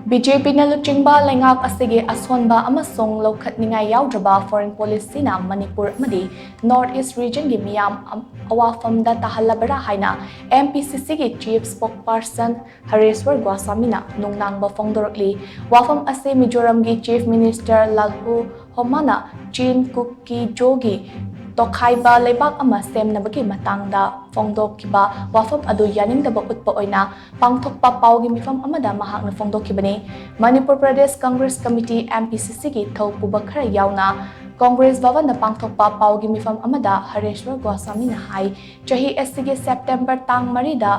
BJP na Luchingba Leingak Asigi Asonba amasung loukhatningai yaodraba foreign policy na Manipur Amadi North East region gi Meeyam Awaphamda Tahalabra haina MPCC gi Chief Spokesperson Hareshwar Goshwami na nungnangba phongdorakli Awaphamda ase Mizoram gi Chief Minister Luchingba Chin Kuki Jogi Tokhaiba leibak ama semnabagi matangda phongdokkiba wafam adu yaningdaba utpa oina pangthokpa paugi mifam amada mahakna phongdokkibani Manipur Pradesh Congress Committee MPCC gi thaupuba khara yauna Congress Bhavan na pangthokpa paugi mifam amada Hareshwar Goshwami na hai chahi asigi September tang marida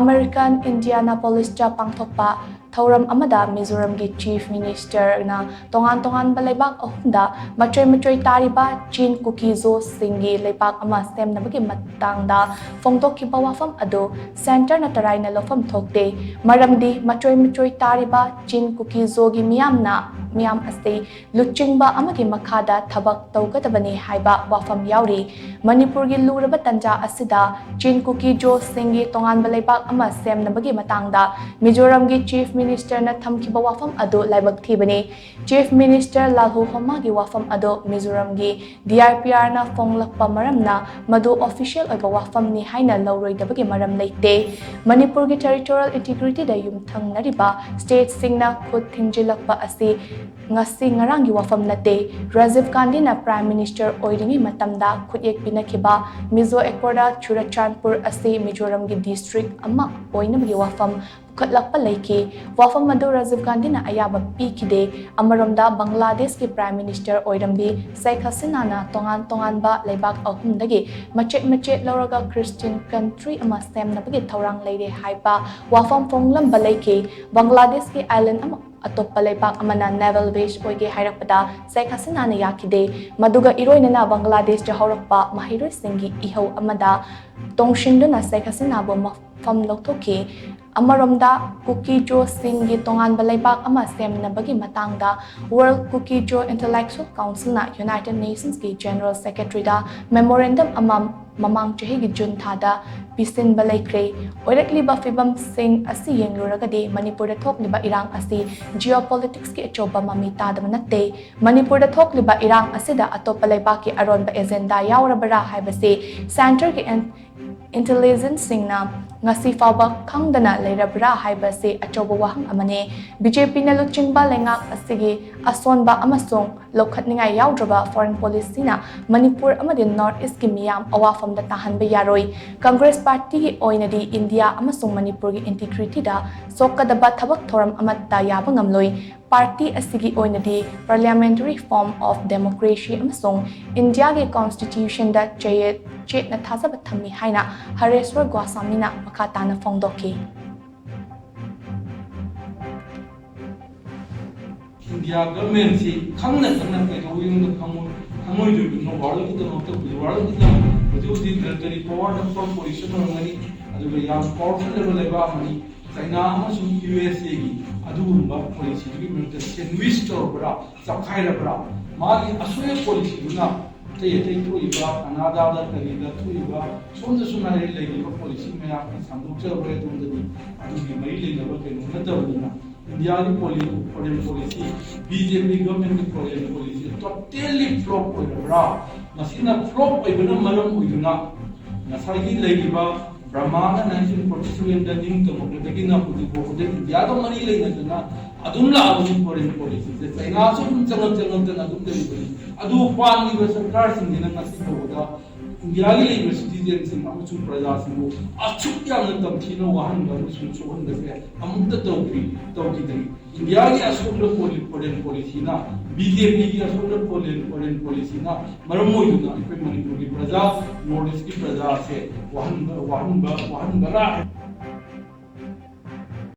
American Indianapolis cha pangthokpa Thauram amada Mizoram gi Chief Minister na tongan balaibak ahumda machoy tariba Chin Kuki Zo Singi leibak ama semnabagi matangda phongdokkiba wafam ado center na tarai na lofam thokte maramdi machoy tariba Chin Kuki Zo gi Meeyam ase Luchingba amagi makhada thabak tawgadabani haiba wafam yauri Manipur gi luraba tanja asida Chin Kuki Jo Singi tongan balaibak ama semnabagi matangda Mizoram gi Chief Minister na thamkiba wafam ado laibak thibani Chief Minister Luchingba gi wafam ado Mizoram gi DRPR na fonglakpa maramna madu official oiba wafam ni haina lauroidabagi maram leite Manipur gi territorial integrity da yumthang nariba state singna khud thingjilakpa asi ngasi ngarang gi wafam nate Rajiv Gandhi na Prime Minister oiringi matamda khudyek pinakiba Mizo Ekporda Churachandpur ase Mizoram gi district ama oinabagi wafam khatlakpa laiki wafam madu Rajiv Gandhi na ayaba pikide amaromda Bangladesh ki Prime Minister oirambi Sheikh Hasina na tongan ba leibak ahumdagi machet lauraga Christian country ama semnabagi thaurang leire haiba wafam phonglam balaiki Bangladesh ki island ama atoppa leibak amana naval base oige hairakpada Sheikh Hasina na yakide maduga iroinana Bangladesh ja haurakpa mahiroi singi ihau amada tongshinduna Sheikh Hasina bo mafam loktoki Amaromda Kuki Jo Singi tongan balaibak ama semnabagi matangda World Kuki Jo Intellectual Council na United Nations ki General Secretary da memorandum ama mamang chahi gi June thada pisin balaikre oirakli ba fibam sing asi yengluragadi Manipur da thokliba irang asi geopolitics ki achoba mami tadam natte Manipur da thokliba irang asida atoppa laibak ki aronba agenda yaodraba haibase center ki intelligence singna ngasi faba khangdana leirabra haibase achoba wahang amane BJP na Luchingba Leingak Asigi Asonba amasung loukhatningai yaodraba foreign policy na Manipur amadi North East ki Meeyam Awaphamda tahanba yaroi Congress Party gi oinadi India amasung Manipur gi integrity da sokadaba thabak thoram amatta yaba ngamloi Party asigi oinadi parliamentary form of democracy amasung India gi constitution da chet na thasaba thammi haina Hareshwar Goshwami na makatana phongdokki India government si khangna kai doing khamoi do no world ki no to world ki no jo di military power from position ngani adu ya powerful level ba mani China amasung USA gi adu ba policy gi military investor bra sakhaira bra magi aswe policy na te to iba anada da kali da to iba sonda suna re legi ba policy me ya samdukcha bre to di adu gi mai le na ba ke no na ta na India ki foreign policy BJP government ki foreign policy totally flop oira masina flop oibana maram oiduna nasagi legi ba Brahmana 1942 in the ning to begin up with the India to mari le na adum la adum foreign policy se China so changal na adum delivery adu kwan ni sarkar sing na nasi boda India ki le citizens sing amasung praja sing achuk ya na tam thino wahan ga sun so hon se amutta tawki dai India ki asol foreign policy na BJP ki asol foreign policy na maramoi na ipe Manipur ki praja North East ki praja se wahan bara